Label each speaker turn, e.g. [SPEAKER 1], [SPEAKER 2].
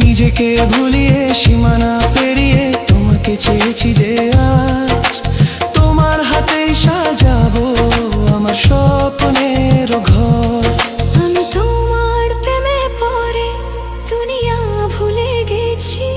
[SPEAKER 1] নিজেকে ভুলিয়ে সীমানা পেরিয়ে তোমাকে চেয়েছি যে আজ তোমার হাতেই সাজাবো আমার স্বপ্নের ঘর।
[SPEAKER 2] আমি তোমার প্রেমে পড়ে দুনিয়া ভুলে গেছি।